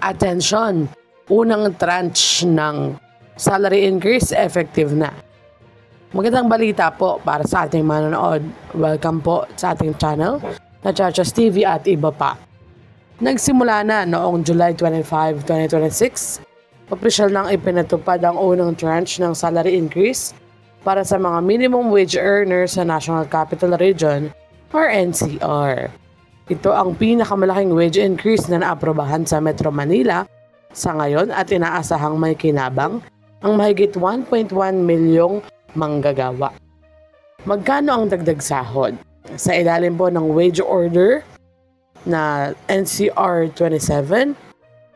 Attention! Unang tranche ng salary increase effective na. Magandang balita po para sa ating manonood. Welcome po sa ating channel na Chachas TV at iba pa. Nagsimula na noong July 25, 2026. Opisyal nang ipinatupad ang unang tranche ng salary increase para sa mga minimum wage earners sa National Capital Region or NCR. Ito ang pinakamalaking wage increase na naaprobahan sa Metro Manila sa ngayon at inaasahang may kinabang ang mahigit 1.1 milyong manggagawa. Magkano ang dagdag sahod? Sa ilalim po ng wage order na NCR 27,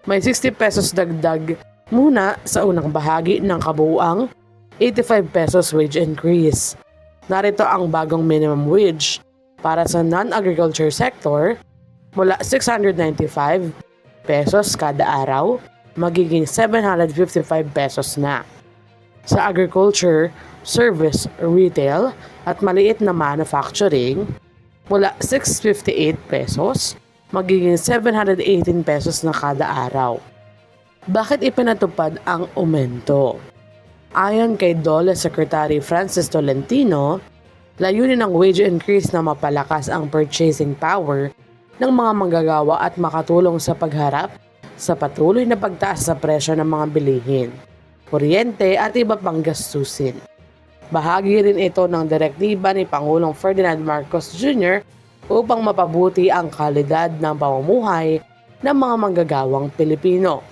may 60 pesos dagdag muna sa unang bahagi ng kabuuang 85 pesos wage increase. Narito ang bagong minimum wage para sa non-agriculture sector mula 695 pesos kada araw magiging 755 pesos na. Sa agriculture, service, retail at maliit na manufacturing mula 658 pesos magiging 718 pesos na kada araw. Bakit ipinatupad ang aumento? Ayon kay DOLE Secretary Francis Tolentino, layunin ng wage increase na mapalakas ang purchasing power ng mga manggagawa at makatulong sa pagharap sa patuloy na pagtaas sa presyo ng mga bilihin, kuryente at iba pang gastusin. Bahagi rin ito ng direktiba ni Pangulong Ferdinand Marcos Jr. upang mapabuti ang kalidad ng pamumuhay ng mga manggagawang Pilipino.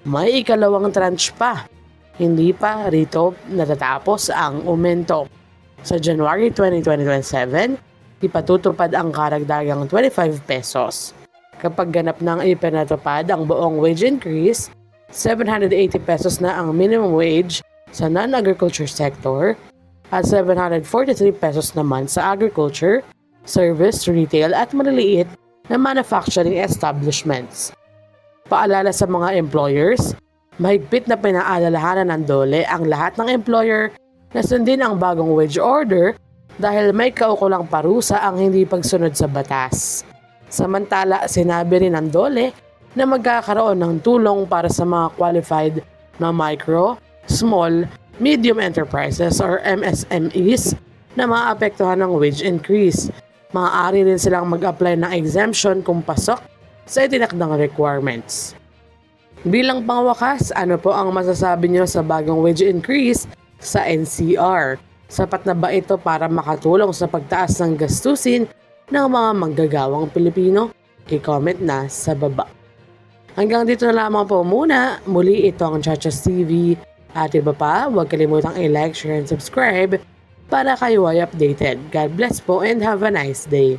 May ikalawang tranche pa. Hindi pa rito natatapos ang aumento. Sa January 2027, ipatutupad ang karagdagang 25 pesos. Kapag ganap nang ipinatupad ang buong wage increase, 780 pesos na ang minimum wage sa non-agriculture sector at 743 pesos naman sa agriculture, service, retail at maliliit na manufacturing establishments. Paalala sa mga employers, mahigpit na pinaalalahanan ng DOLE ang lahat ng employer na sundin ang bagong wage order dahil may kaukulang parusa ang hindi pagsunod sa batas. Samantala, sinabi rin ng DOLE na magkakaroon ng tulong para sa mga qualified na micro, small, medium enterprises or MSMEs na maapektuhan ng wage increase. Maaari rin silang mag-apply ng exemption kung pasok sa itinakdang requirements. Bilang pangwakas, ano po ang masasabi niyo sa bagong wage increase sa NCR? Sapat na ba ito para makatulong sa pagtaas ng gastusin ng mga manggagawang Pilipino? I-comment na sa baba. Hanggang dito na lamang po muna. Muli ito ang Chachas TV. At iba pa, huwag kalimutang i-like, share, and subscribe para kayo ay updated. God bless po and have a nice day.